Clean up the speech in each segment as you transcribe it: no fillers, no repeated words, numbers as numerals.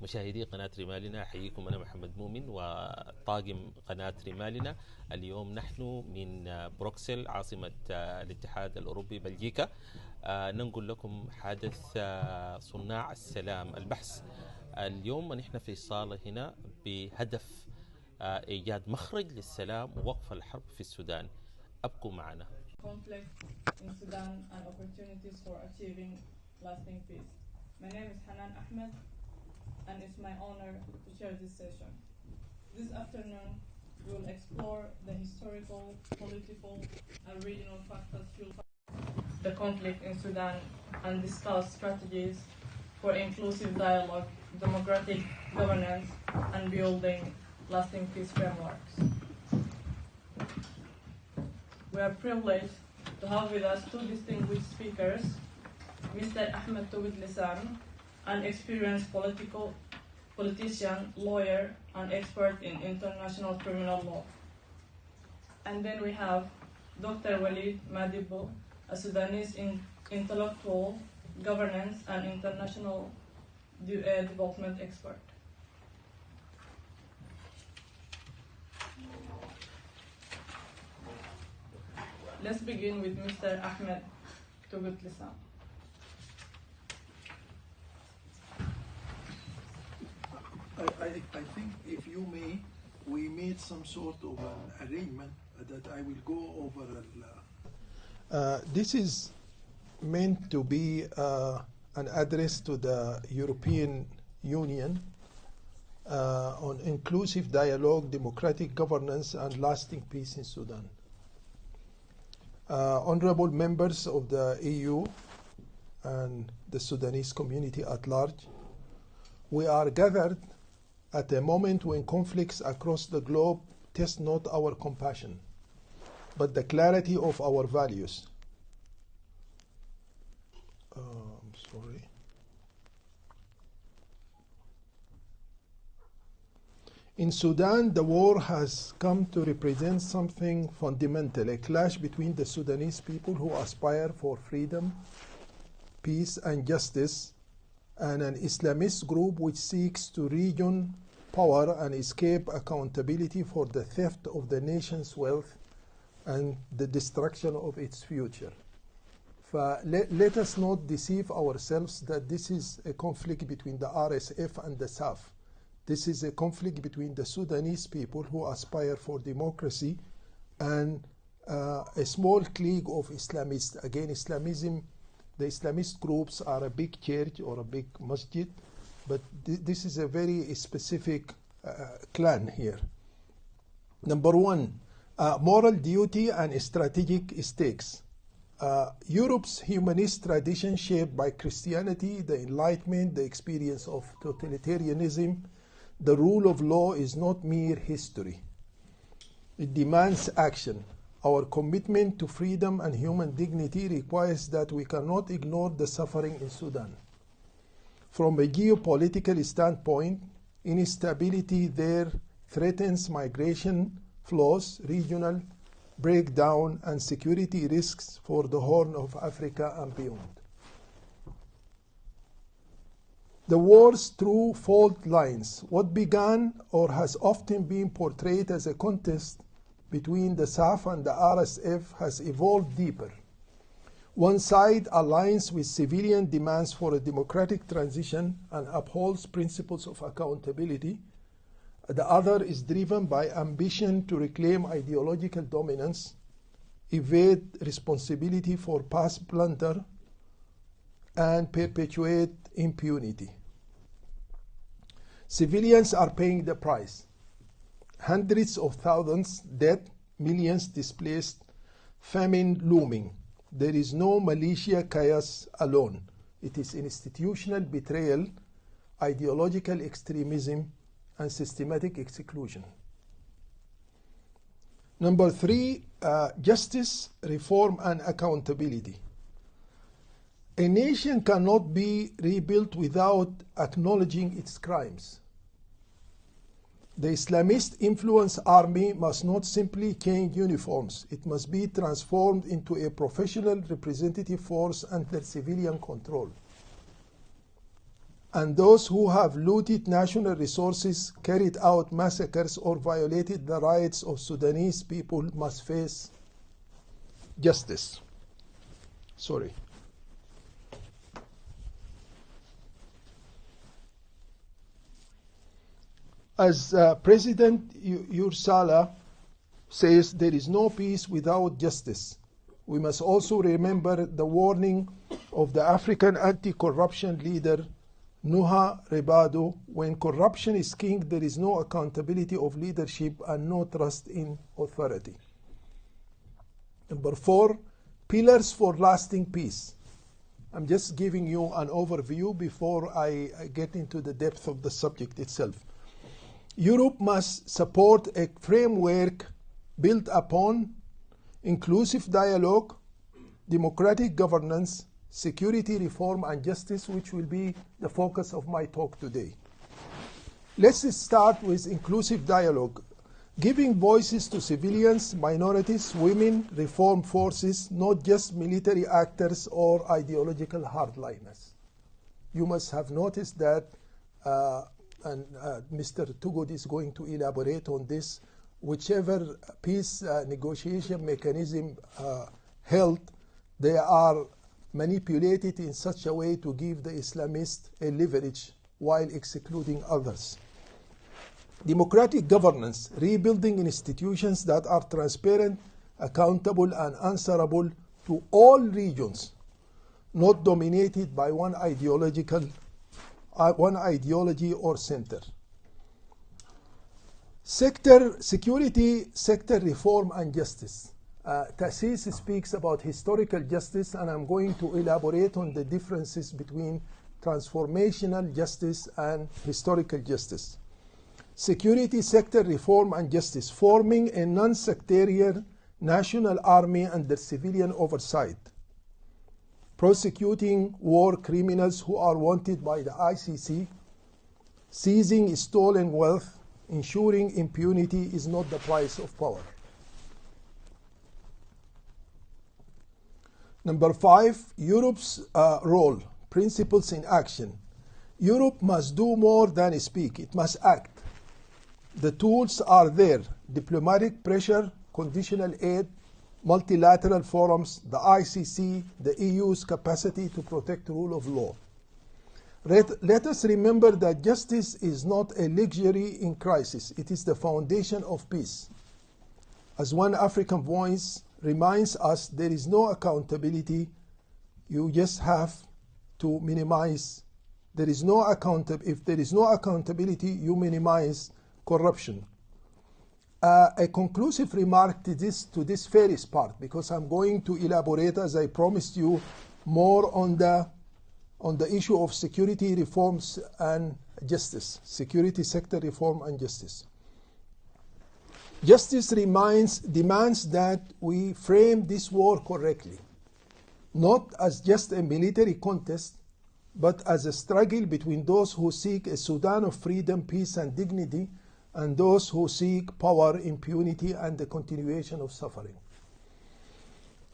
مشاهدي قناة رمالنا، أحييكم. أنا محمد مؤمن وطاقم قناة رمالنا. اليوم نحن من بروكسل عاصمة الاتحاد الأوروبي بلجيكا، ننقل لكم حدث صناع السلام البحث. اليوم نحن في الصالة هنا بهدف إيجاد مخرج للسلام ووقف الحرب في السودان. أبقوا معنا. Conflict in Sudan and opportunities for achieving lasting peace. My name is Hanan Ahmed, and it's my honor to chair this session. This afternoon, we will explore the historical, political, and regional factors fueling the conflict in Sudan and discuss strategies for inclusive dialogue, democratic governance, and building lasting peace frameworks. We are privileged to have with us two distinguished speakers, Mr. Ahmed Tawid Lisan, an experienced politician, lawyer, and expert in international criminal law. And then we have Dr. Wal Madibu, a Sudanese intellectual, governance, and international development expert. Let's begin with Mr. Ahmed Tawid Lisan. I think, if you may, we made some sort of an arrangement that I will go over. This is meant to be an address to the European Union on inclusive dialogue, democratic governance, and lasting peace in Sudan. Honorable members of the EU and the Sudanese community at large, we are gathered at a moment when conflicts across the globe test not our compassion, but the clarity of our values. In Sudan, the war has come to represent something fundamental, a clash between the Sudanese people who aspire for freedom, peace, and justice, and an Islamist group which seeks to region power and escape accountability for the theft of the nation's wealth and the destruction of its future. Let us not deceive ourselves that this is a conflict between the RSF and the SAF. This is a conflict between the Sudanese people who aspire for democracy and a small clique of Islamists. Again, Islamism, the Islamist groups are a big church or a big masjid, but this is a very specific clan here. Number one, moral duty and strategic stakes. Europe's humanist tradition shaped by Christianity, the Enlightenment, the experience of totalitarianism, the rule of law is not mere history. It demands action. Our commitment to freedom and human dignity requires that we cannot ignore the suffering in Sudan. From a geopolitical standpoint, instability there threatens migration flows, regional breakdown, and security risks for the Horn of Africa and beyond. The war's true fault lines. What began or has often been portrayed as a contest between the SAF and the RSF has evolved deeper. One side aligns with civilian demands for a democratic transition and upholds principles of accountability. The other is driven by ambition to reclaim ideological dominance, evade responsibility for past blunder, and perpetuate impunity. Civilians are paying the price. Hundreds of thousands dead, millions displaced, famine looming. There is no militia chaos alone. It is institutional betrayal, ideological extremism, and systematic exclusion. Number three, justice, reform, and accountability. A nation cannot be rebuilt without acknowledging its crimes. The Islamist influence army must not simply change uniforms. It must be transformed into a professional representative force under civilian control. and those who have looted national resources, carried out massacres, or violated the rights of Sudanese people must face justice. Sorry. As President Yursala says, there is no peace without justice. We must also remember the warning of the African anti-corruption leader Nuha Rebado: when corruption is king, there is no accountability of leadership and no trust in authority. Number 4, pillars for lasting peace. I'm just giving you an overview before I get into the depth of the subject itself. Europe must support a framework built upon inclusive dialogue, democratic governance, security reform, and justice, which will be the focus of my talk today. Let's start with inclusive dialogue, giving voices to civilians, minorities, women, reform forces, not just military actors or ideological hardliners. You must have noticed that, and Mr. Tugod is going to elaborate on this, whichever peace negotiation mechanism held, they are manipulated in such a way to give the Islamists a leverage while excluding others. Democratic governance, rebuilding institutions that are transparent, accountable, and answerable to all regions, not dominated by one ideology or center. Security sector reform and justice. Tassis speaks about historical justice, and I'm going to elaborate on the differences between transformational justice and historical justice. Security sector reform and justice, forming a non-sectarian national army under civilian oversight, prosecuting war criminals who are wanted by the ICC, seizing stolen wealth, ensuring impunity is not the price of power. Number 5, Europe's role, principles in action. Europe must do more than speak, it must act. The tools are there: diplomatic pressure, conditional aid, multilateral forums, the ICC, the EU's capacity to protect the rule of law. Let us remember that justice is not a luxury in crisis, it is the foundation of peace. As one African voice reminds us, there is no accountability, you just have to minimize. If there is no accountability, you minimize corruption. A conclusive remark to this first part, because I'm going to elaborate, as I promised you, more on the issue of security reforms and justice, security sector reform and justice. Justice demands that we frame this war correctly, not as just a military contest, but as a struggle between those who seek a Sudan of freedom, peace, and dignity, and those who seek power, impunity, and the continuation of suffering.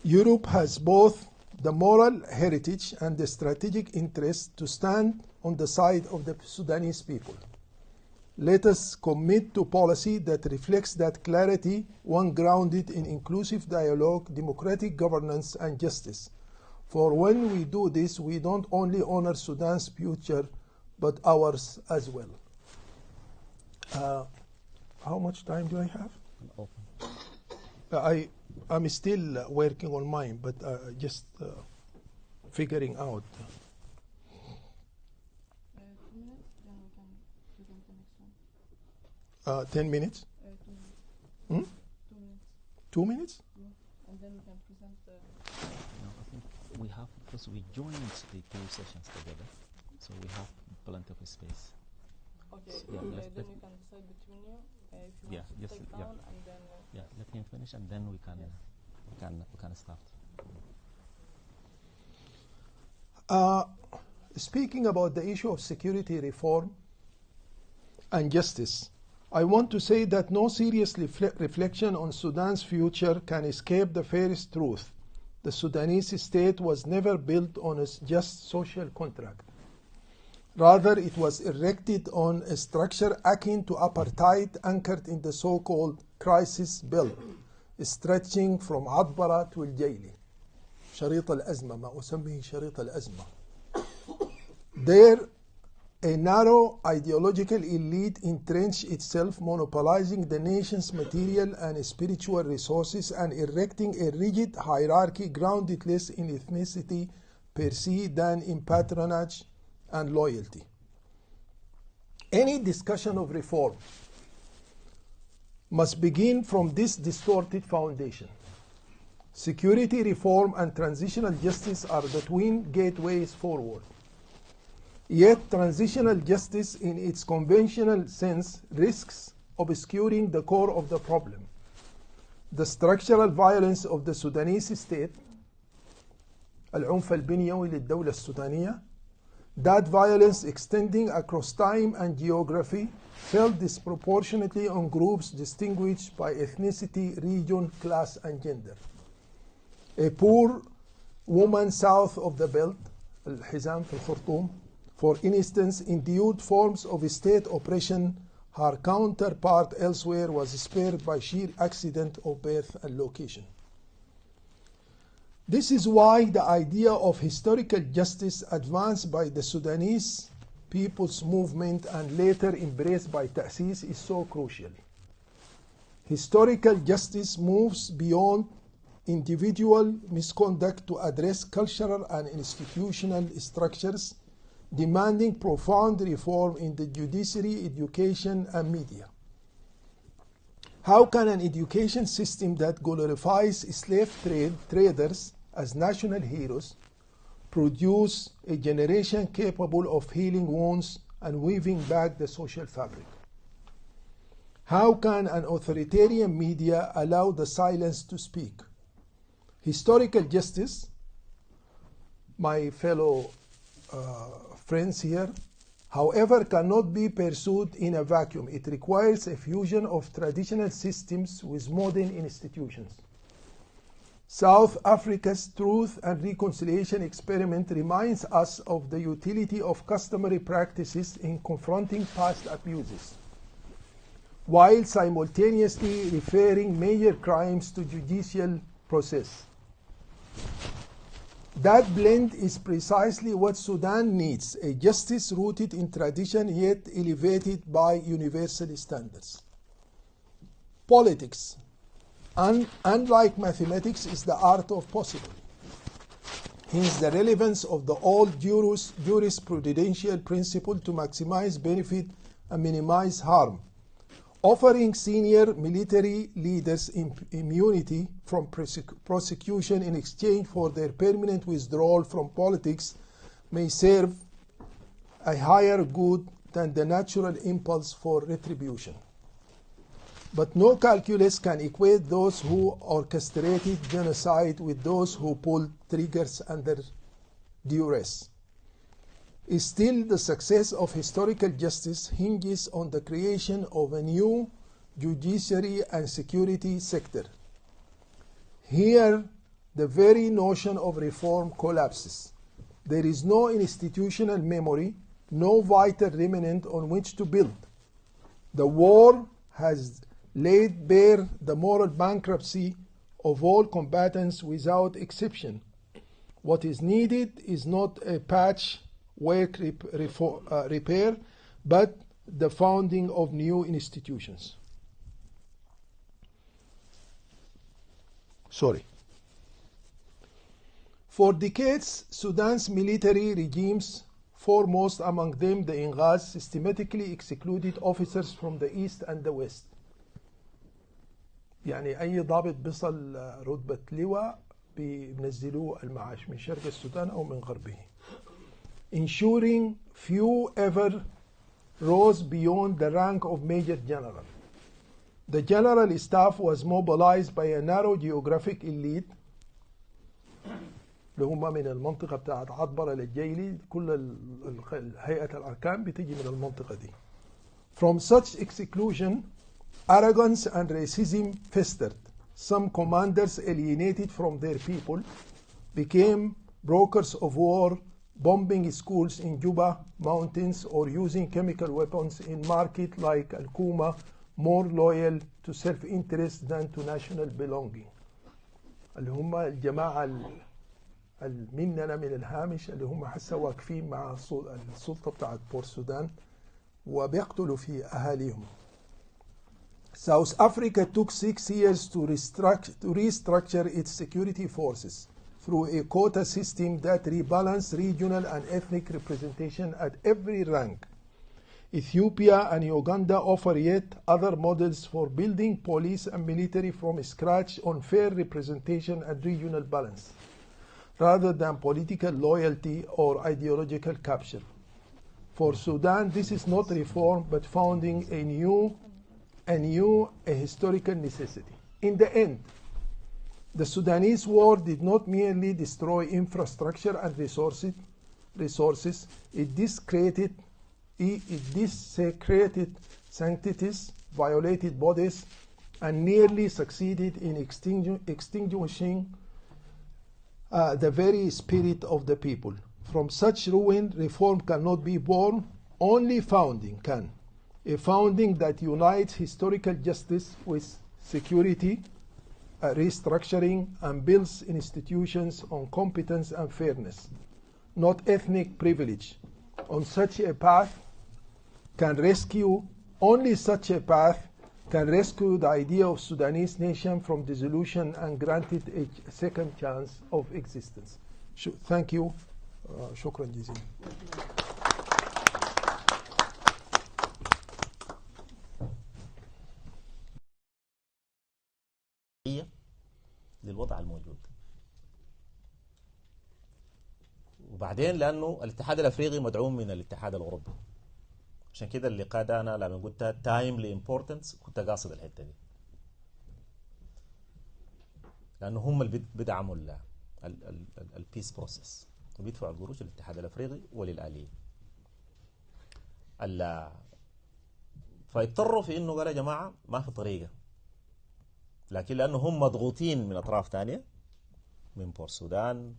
Europe has both the moral heritage and the strategic interest to stand on the side of the Sudanese people. Let us commit to policy that reflects that clarity, one grounded in inclusive dialogue, democratic governance, and justice. For when we do this, we don't only honor Sudan's future, but ours as well. How much time do I have? I'm still working on mine, but just figuring out. 2 minutes, then we can present the next one. 10 minutes? 2 minutes. 2 minutes? Yeah. And then we can present the... No, I think we have, because we joined the 2 sessions together, so we have plenty of space. Okay, So, then let's you can decide between you if you Yeah, want to yes, take yeah. down, and then... Yeah, let him finish, and then we can start. Speaking about the issue of security reform and justice, I want to say that no serious reflection on Sudan's future can escape the fairest truth. The Sudanese state was never built on a just social contract. Rather, it was erected on a structure akin to apartheid anchored in the so-called crisis belt, stretching from عطبرة to الجيلي. شريط الأزمة، ما أسميه شريط الأزمة. There, a narrow ideological elite entrenched itself, monopolizing the nation's material and spiritual resources and erecting a rigid hierarchy grounded less in ethnicity per se than in patronage and loyalty. Any discussion of reform must begin from this distorted foundation. Security reform and transitional justice are the twin gateways forward. Yet transitional justice in its conventional sense risks obscuring the core of the problem. The structural violence of the Sudanese state, العنف البنيوي للدولة السودانية, that violence extending across time and geography fell disproportionately on groups distinguished by ethnicity, region, class, and gender. A poor woman south of the belt, الحزام في الخرطوم, for instance, endured forms of state oppression. Her counterpart elsewhere was spared by sheer accident of birth and location. This is why the idea of historical justice advanced by the Sudanese People's Movement and later embraced by Ta'sis is so crucial. Historical justice moves beyond individual misconduct to address cultural and institutional structures, demanding profound reform in the judiciary, education, and media. How can an education system that glorifies slave traders as national heroes produce a generation capable of healing wounds and weaving back the social fabric? How can an authoritarian media allow the silence to speak? Historical justice, my fellow friends here, however, cannot be pursued in a vacuum. It requires a fusion of traditional systems with modern institutions. South Africa's Truth and Reconciliation experiment reminds us of the utility of customary practices in confronting past abuses, while simultaneously referring major crimes to judicial process. That blend is precisely what Sudan needs, a justice rooted in tradition yet elevated by universal standards. Politics, unlike mathematics, is the art of possible. Hence the relevance of the old jurisprudential principle to maximize benefit and minimize harm, offering senior military leaders immunity from prosecution in exchange for their permanent withdrawal from politics may serve a higher good than the natural impulse for retribution. But no calculus can equate those who orchestrated genocide with those who pulled triggers under duress. Still, the success of historical justice hinges on the creation of a new judiciary and security sector. Here, the very notion of reform collapses. There is no institutional memory, no vital remnant on which to build. The war has laid bare the moral bankruptcy of all combatants without exception. What is needed is not a patchwork repair, but the founding of new institutions. For decades, Sudan's military regimes, foremost among them the Inghaz, systematically excluded officers from the east and the west. يعني أي ضابط بيصل رتبة لواء بينزلوه المعاش من شرق السودان أو من غربه. Ensuring few ever rose beyond the rank of Major General. The general staff was mobilized by a narrow geographic elite اللي هم من المنطقة بتاعت عطبرة للجيلي. كل هيئة الأركان بتيجي من المنطقة دي. From such exclusion, arrogance and racism festered. Some commanders alienated from their people became brokers of war, bombing schools in Juba mountains, or using chemical weapons in market like Al-Kuma, more loyal to self-interest than to national belonging. اللي هم الجماعة مننا من الهامش اللي هم حسا واقفين مع السلطة بتاعت بورت السودان وبيقتلوا في أهاليهم. South Africa took 6 years to restructure its security forces through a quota system that rebalanced regional and ethnic representation at every rank. Ethiopia and Uganda offer yet other models for building police and military from scratch on fair representation and regional balance, rather than political loyalty or ideological capture. For Sudan, this is not reform, but founding a historical necessity. In the end, the Sudanese war did not merely destroy infrastructure and resources, it desecrated sanctities, violated bodies, and nearly succeeded in extinguishing the very spirit of the people. From such ruin, reform cannot be born, only founding can. A founding that unites historical justice with security, restructuring, and builds institutions on competence and fairness, not ethnic privilege. On such a path only such a path can rescue the idea of Sudanese nation from dissolution and grant it a second chance of existence. Thank you. شكرا جزيلا. للوضع الموجود. وبعدين لأنه الاتحاد الأفريقي مدعوم من الاتحاد الأوروبي، عشان كده اللقاء ده أنا لما قلت تايملي امبورتنس كنت قاصد الحتة دي، لأنه هم اللي بدعموا البيس بروسيس وبيدفعوا القروش للاتحاد الأفريقي وللآلية. فيضطروا في إنه قال يا جماعة ما في طريقة، لكن لأنه هم مضغوطين من أطراف ثانية، من بورت السودان،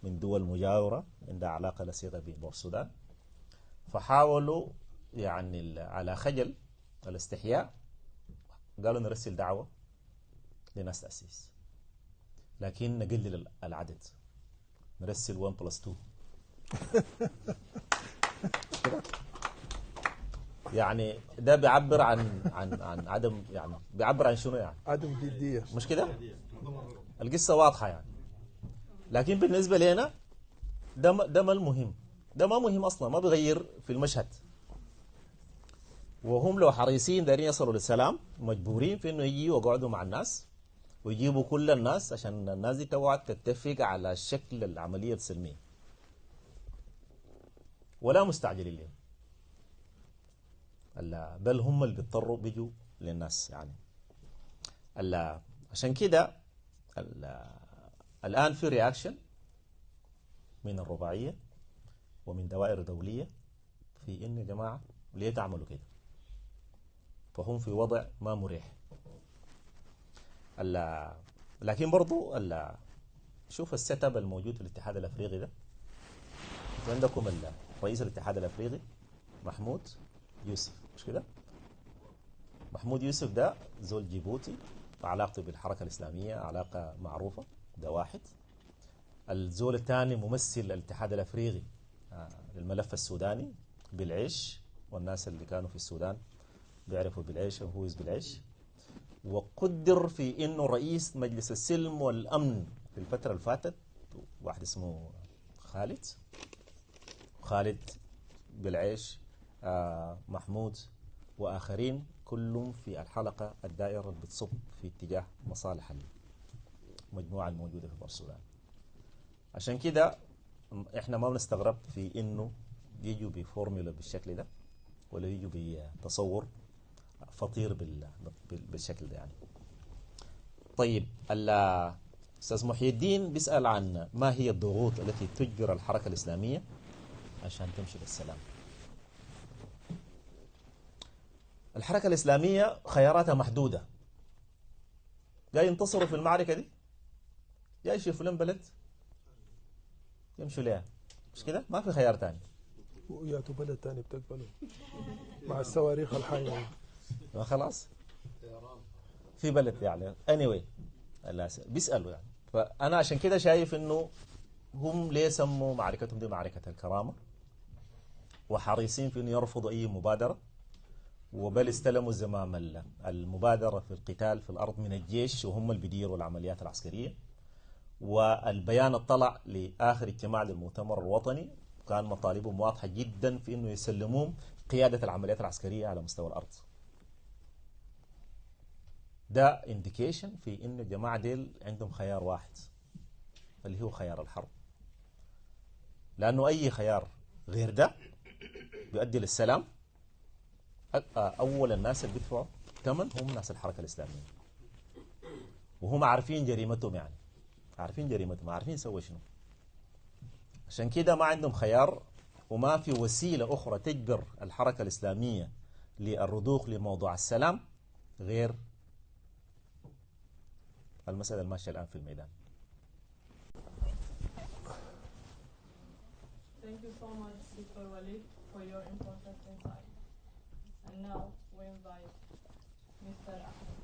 من دول مجاورة عندها علاقة لصيغة ببورت السودان، فحاولوا يعني على خجل الاستحياء قالوا نرسل دعوة لناس تأسيس، لكن نقلل العدد، نرسل 1+2 يعني ده بيعبر عن عدم، يعني بيعبر عن شنو يعني؟ عدم جدية، مش كده؟ القصة واضحة يعني. لكن بالنسبة لنا ده ما المهم، ده ما مهم أصلا، ما بيغير في المشهد. وهم لو حريصين دارين يصلوا للسلام مجبورين في إنه يجيوا ويقعدوا مع الناس ويجيبوا كل الناس عشان الناس دي توعد تتفق على شكل العملية السلمية، ولا مستعجلين لهم، بل هم اللي بيضطروا بيجوا للناس يعني. عشان كده الآن في رياكشن من الرباعية ومن دوائر دولية في إن يا جماعة ليه تعملوا كده؟ فهم في وضع ما مريح. لكن برضو شوف السيت اب الموجود في الاتحاد الافريقي ده. عندكم رئيس الاتحاد الافريقي محمود يوسف، مش كده؟ محمود يوسف ده زول جيبوتي، علاقته بالحركة الإسلامية علاقة معروفة، ده واحد. الزول الثاني ممثل الاتحاد الافريقي للملف السوداني بالعيش، والناس اللي كانوا في السودان بيعرفوا بالعيش وهو بالعيش، وقدر في انه رئيس مجلس السلم والامن في الفتره اللي فاتت، واحد اسمه خالد بالعيش، محمود واخرين، كلهم في الحلقه الدائره اللي بتصب في اتجاه مصالح المجموعه الموجوده في بورت السودان. عشان كده احنا ما بنستغرب في انه يجوا بفورمولا بالشكل ده، ولا يجوا بتصور فطير بالشكل ده يعني. طيب الاستاذ محي الدين بيسأل عن ما هي الضغوط التي تجبر الحركة الإسلامية عشان تمشي للسلام. الحركة الإسلامية خياراتها محدودة، جاي ينتصروا في المعركة دي، جاي يشوفوا لهم بلد يمشوا لها، مش كده؟ ما في خيار تاني. وياتوا بلد تاني بتقبله مع الصواريخ الحية. خلاص في بلد يعني anyway بيسألوا يعني. فأنا عشان كده شايف إنه هم ليه سموا معركتهم دي معركة الكرامة، وحريصين في إنه يرفضوا أي مبادرة، وبل استلموا زمام المبادرة في القتال في الأرض من الجيش، وهم اللي بيديروا العمليات العسكرية. والبيان اطلع لآخر اجتماع للمؤتمر الوطني كان مطالبهم واضحة جدا في إنه يسلمون قيادة العمليات العسكرية على مستوى الأرض. ده انديكيشن في إنه الجماعة ديل عندهم خيار واحد اللي هو خيار الحرب، لأنه أي خيار غير ده بيؤدي للسلام. أول الناس اللي بيدفعوا ثمن هم ناس الحركة الإسلامية، وهم عارفين جريمتهم، يعني عارفين جريمتهم، عارفين يسوي شنو. عشان كده ما عندهم خيار، وما في وسيلة أخرى تجبر الحركة الإسلامية للرضوخ لموضوع السلام غير المسألة الماشية الآن في الميدان. Thank you so much, Dr. Walid, for your important insight. And now we invite Mr. Ahmed.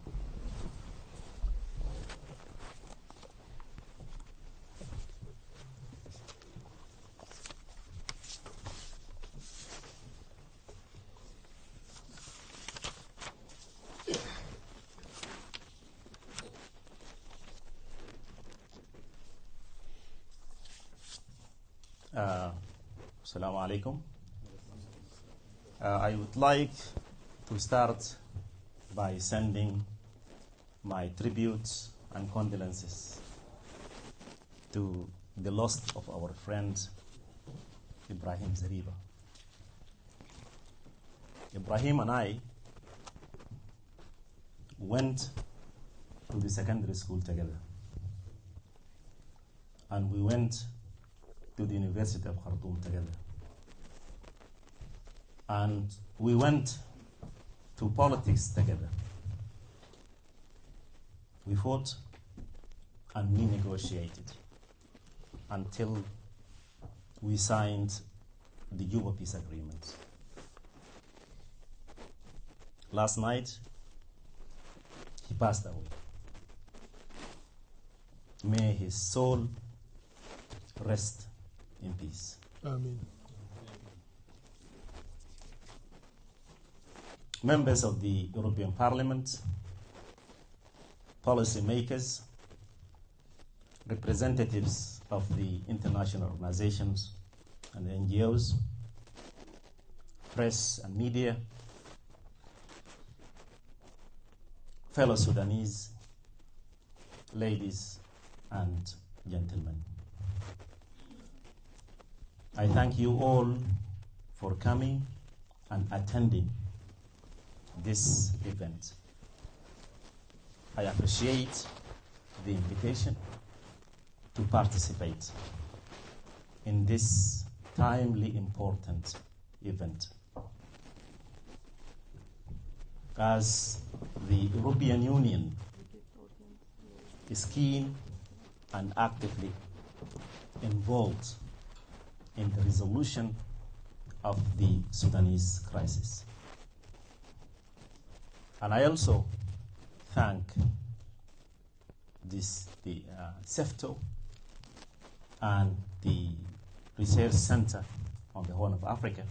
Assalamu alaikum. I would like to start by sending my tributes and condolences to the loss of our friend Ibrahim Zariba. Ibrahim and I went to the secondary school together, and we went to the University of Khartoum together. And we went to politics together. We fought and we negotiated until we signed the Juba Peace Agreement. Last night, he passed away. May his soul rest in peace. Amen. Members of the European Parliament, policy makers, representatives of the international organizations and NGOs, press and media, fellow Sudanese, ladies and gentlemen. I thank you all for coming and attending this event. I appreciate the invitation to participate in this timely important event. As the European Union is keen and actively involved in the resolution of the Sudanese crisis. And I also thank the CEFTO and the Research Center on the Horn of Africa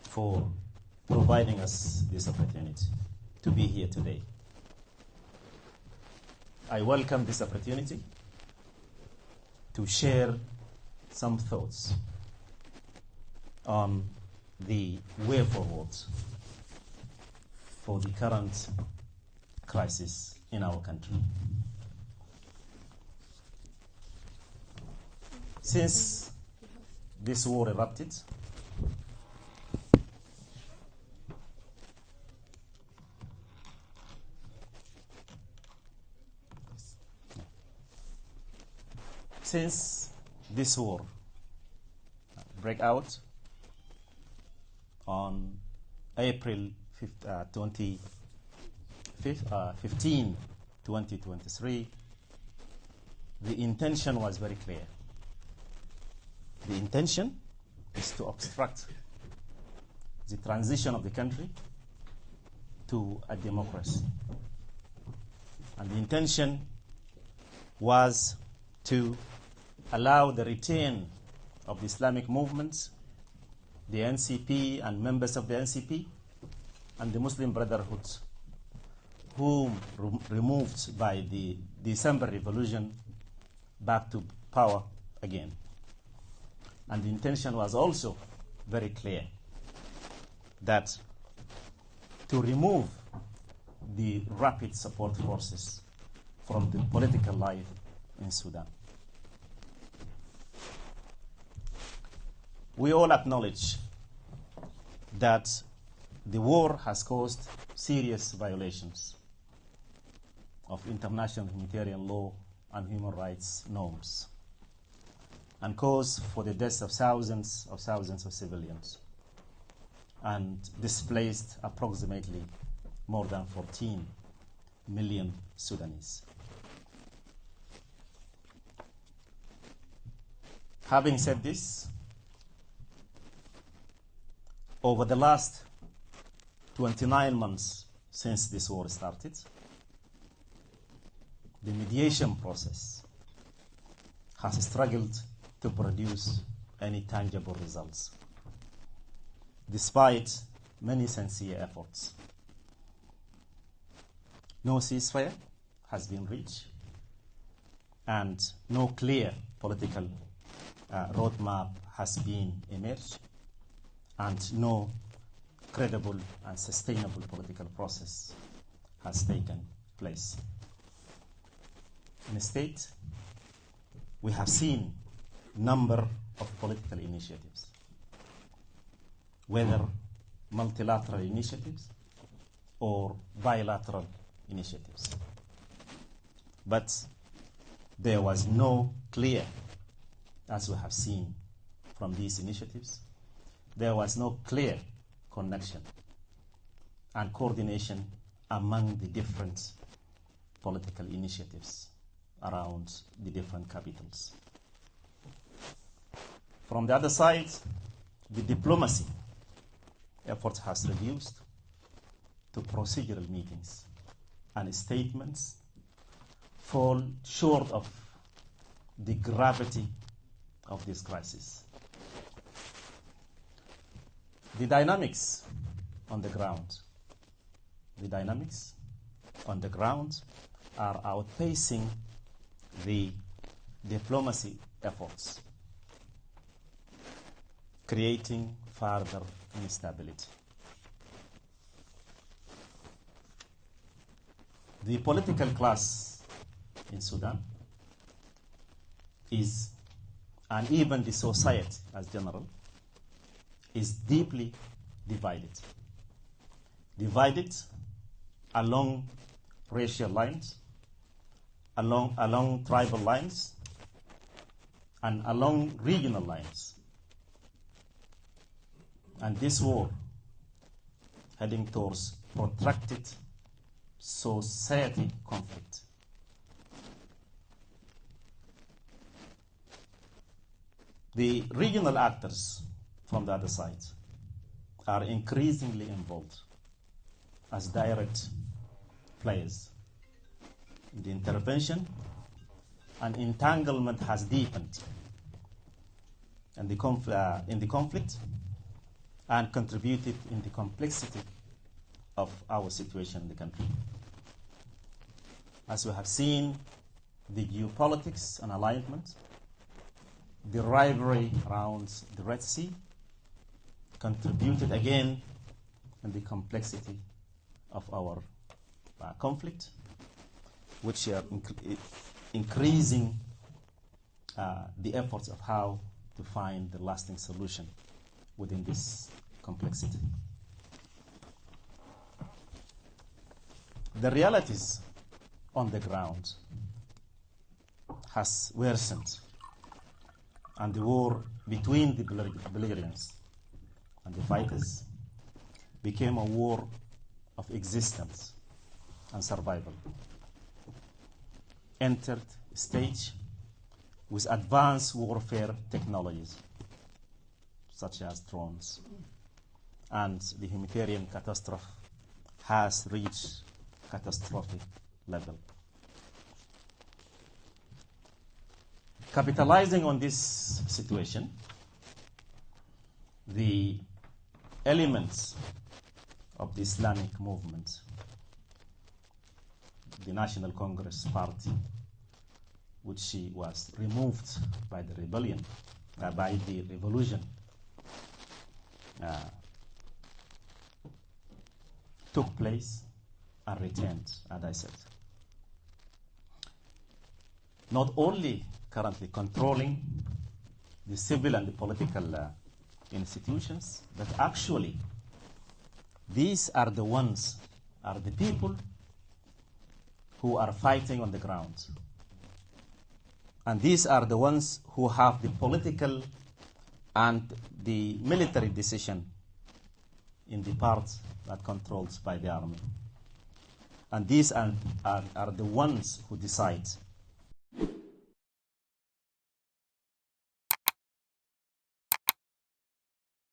for providing us this opportunity to be here today. I welcome this opportunity to share some thoughts on the way forward for the current crisis in our country. Since this war erupted, break out on April 15, 2023, the intention was very clear. the intention is to obstruct the transition of the country to a democracy. And the intention was to allow the return of the Islamic movements, the NCP and members of the NCP, and the Muslim Brotherhood, whom removed by the December Revolution, back to power again. And the intention was also very clear, that to remove the rapid support forces from the political life in Sudan. We all acknowledge that the war has caused serious violations of international humanitarian law and human rights norms, and caused for the deaths of thousands of civilians, and displaced approximately more than 14 million Sudanese. Having said this, over the last 29 months since this war started, the mediation process has struggled to produce any tangible results, despite many sincere efforts. No ceasefire has been reached, and no clear political roadmap has been emerged, and no credible and sustainable political process has taken place. Instead, we have seen a number of political initiatives, whether multilateral initiatives or bilateral initiatives. But there was no clear, as we have seen from these initiatives, there was no clear connection and coordination among the different political initiatives around the different capitals. From the other side, the diplomacy effort has reduced to procedural meetings, and statements fall short of the gravity of this crisis. The dynamics on the ground are outpacing the diplomacy efforts, creating further instability. The political class in Sudan is, and even the society as general, is deeply divided. Divided along racial lines, along tribal lines, and along regional lines. And this war, heading towards protracted society conflict. The regional actors from the other side are increasingly involved as direct players. The intervention and entanglement has deepened in the conflict and contributed in the complexity of our situation in the country. As we have seen, the geopolitics and alignment, the rivalry around the Red Sea contributed again in the complexity of our conflict, which are increasing the efforts of how to find the lasting solution within this complexity. The realities on the ground has worsened, and the war between the belligerents and the fighters became a war of existence and survival. Entered stage with advanced warfare technologies such as drones. And the humanitarian catastrophe has reached catastrophic level. Capitalizing on this situation, the elements of the Islamic movement, the National Congress Party, which was removed by the rebellion, by the revolution, took place and returned, as I said. Not only currently controlling the civil and the political institutions, but actually these are the ones, are the people who are fighting on the ground. And these are the ones who have the political and the military decision in the parts that controlled by the army. And these are the ones who decide